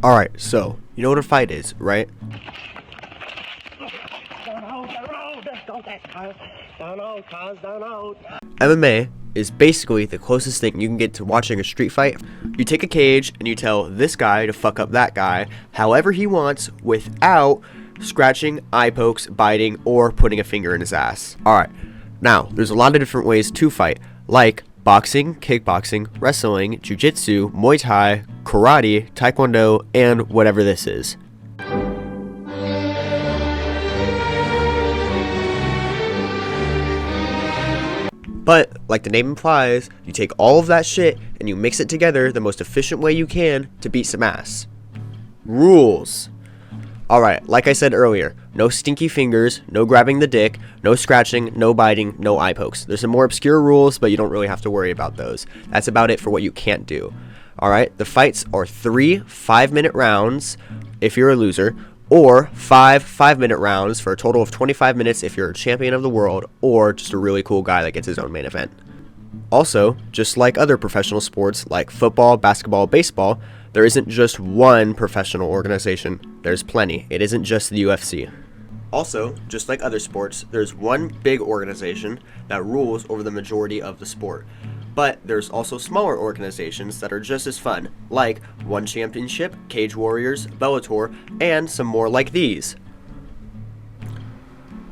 Alright, so, you know what a fight is, right? MMA is basically the closest thing you can get to watching a street fight. You take a cage and you tell this guy to fuck up that guy however he wants without scratching, eye pokes, biting, or putting a finger in his ass. Alright, now, there's a lot of different ways to fight, like boxing, kickboxing, wrestling, jiu-jitsu, Muay Thai, karate, taekwondo, and whatever this is. But, like the name implies, you take all of that shit and you mix it together the most efficient way you can to beat some ass. Rules. Alright, like I said earlier, no stinky fingers, no grabbing the dick, no scratching, no biting, no eye pokes. There's some more obscure rules, but you don't really have to worry about those. That's about it for what you can't do. Alright, the fights are 3 5-minute rounds if you're a loser, or 5 5-minute rounds for a total of 25 minutes if you're a champion of the world, or just a really cool guy that gets his own main event. Also, just like other professional sports like football, basketball, baseball, there isn't just one professional organization. There's plenty. It isn't just the UFC. Also, just like other sports, there's one big organization that rules over the majority of the sport. But there's also smaller organizations that are just as fun, like One Championship, Cage Warriors, Bellator, and some more like these.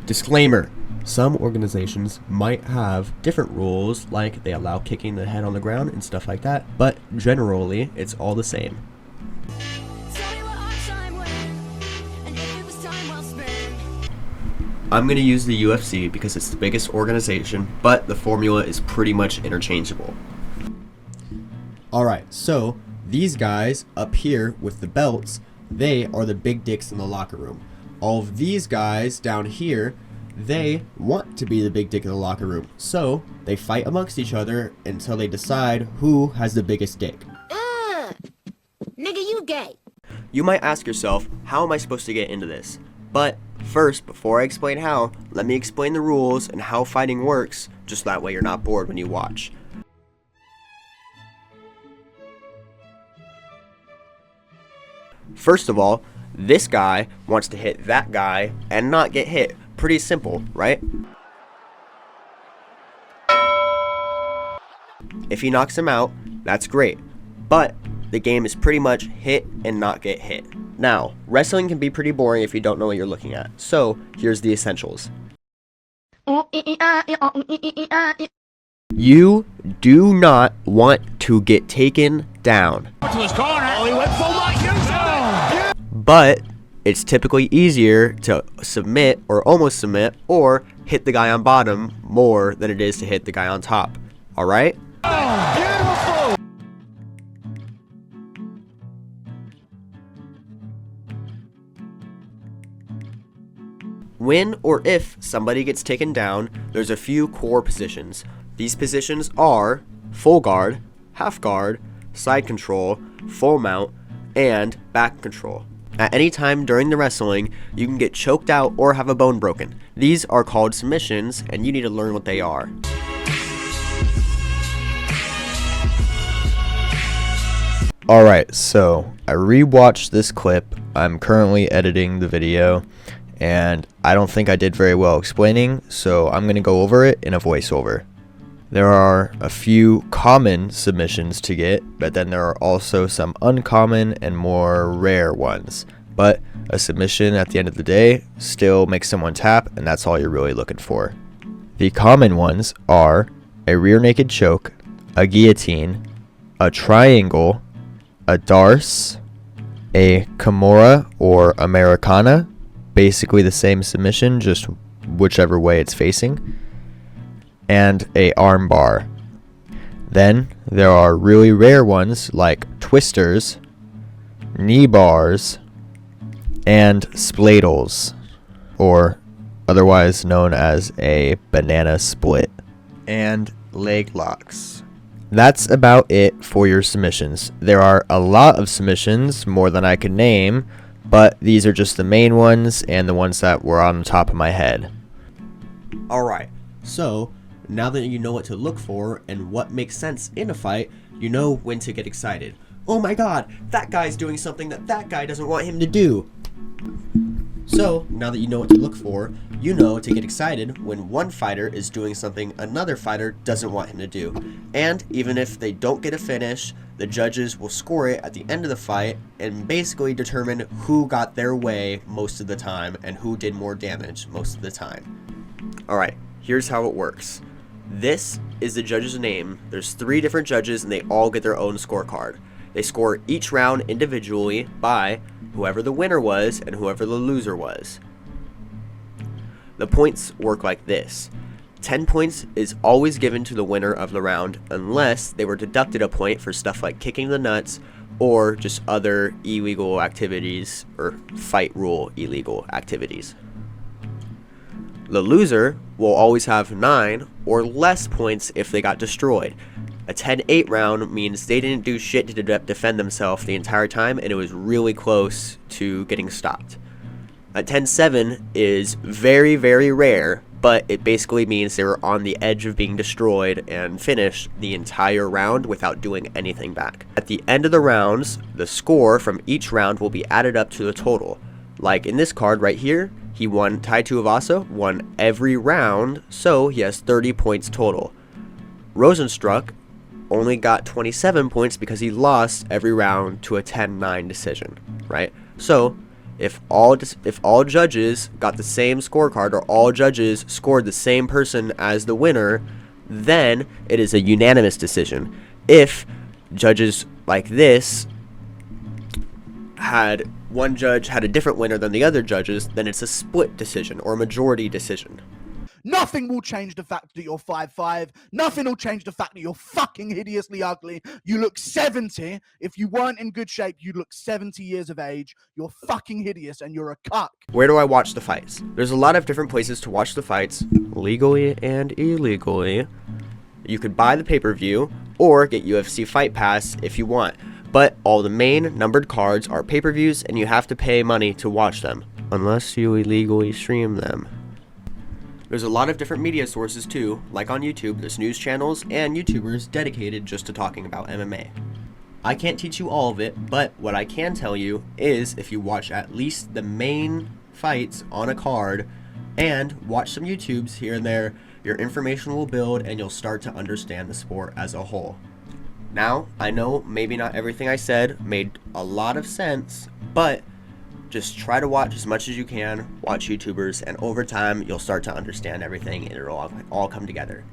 Disclaimer. Some organizations might have different rules, like they allow kicking the head on the ground and stuff like that, but generally, it's all the same. I'm going to use the UFC because it's the biggest organization, but the formula is pretty much interchangeable. Alright, so these guys up here with the belts, they are the big dicks in the locker room. All of these guys down here, they want to be the big dick in the locker room, so they fight amongst each other until they decide who has the biggest dick. Nigga, you gay. You might ask yourself, how am I supposed to get into this? But first, before I explain how, let me explain the rules and how fighting works, just that way you're not bored when you watch. First of all, this guy wants to hit that guy and not get hit. Pretty simple, right? If he knocks him out, that's great. But the game is pretty much hit and not get hit. Now, wrestling can be pretty boring if you don't know what you're looking at. So, here's the essentials. You do not want to get taken down. But it's typically easier to submit or almost submit or hit the guy on bottom more than it is to hit the guy on top. Alright? When or if somebody gets taken down, there's a few core positions. These positions are full guard, half guard, side control, full mount, and back control. At any time during the wrestling, you can get choked out or have a bone broken. These are called submissions, and you need to learn what they are. Alright, so I rewatched this clip. I'm currently editing the video, and I don't think I did very well explaining, so I'm going to go over it in a voiceover. There are a few common submissions to get, but then there are also some uncommon and more rare ones. But a submission at the end of the day still makes someone tap, and that's all you're really looking for. The common ones are a rear naked choke, a guillotine, a triangle, a darce, a kimura or Americana, basically the same submission, just whichever way it's facing, and a arm bar. Then there are really rare ones like twisters, knee bars, and spladles, or otherwise known as a banana split, and leg locks. That's about it for your submissions. There are a lot of submissions, more than I could name, but these are just the main ones and the ones that were on the top of my head. Alright, so now that you know what to look for and what makes sense in a fight, you know when to get excited. Oh my god, that guy's doing something that guy doesn't want him to do. So, now that you know what to look for, you know to get excited when one fighter is doing something another fighter doesn't want him to do. And even if they don't get a finish, the judges will score it at the end of the fight and basically determine who got their way most of the time and who did more damage most of the time. Alright, here's how it works. This is the judge's name. There's 3 different judges and they all get their own scorecard. They score each round individually by whoever the winner was and whoever the loser was. The points work like this. 10 points is always given to the winner of the round unless they were deducted a point for stuff like kicking the nuts or just other illegal activities or fight rule illegal activities. The loser will always have 9 or less points if they got destroyed. A 10-8 round means they didn't do shit to defend themselves the entire time and it was really close to getting stopped. A 10-7 is very, very rare, but it basically means they were on the edge of being destroyed and finished the entire round without doing anything back. At the end of the rounds, the score from each round will be added up to the total. Like in this card right here, he won, Tai Tuivasa won every round, so he has 30 points total. Rosenstruck only got 27 points because he lost every round to a 10-9 decision, right? So if all judges got the same scorecard or all judges scored the same person as the winner, then it is a unanimous decision. If judges like this had one judge had a different winner than the other judges, then it's a split decision or majority decision. Nothing will change the fact that you're 5'5". Nothing will change the fact that you're fucking hideously ugly. You look 70. If you weren't in good shape, you'd look 70 years of age. You're fucking hideous and you're a cuck. Where do I watch the fights? There's a lot of different places to watch the fights, legally and illegally. You could buy the pay-per-view or get UFC Fight Pass if you want. But all the main numbered cards are pay-per-views and you have to pay money to watch them, unless you illegally stream them. There's a lot of different media sources too, like on YouTube, there's news channels and YouTubers dedicated just to talking about MMA. I can't teach you all of it, but what I can tell you is if you watch at least the main fights on a card and watch some YouTubes here and there, your information will build and you'll start to understand the sport as a whole. Now, I know maybe not everything I said made a lot of sense, but just try to watch as much as you can, watch YouTubers, and over time, you'll start to understand everything and it'll all come together.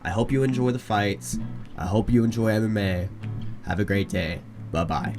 I hope you enjoy the fights. I hope you enjoy MMA. Have a great day. Bye-bye.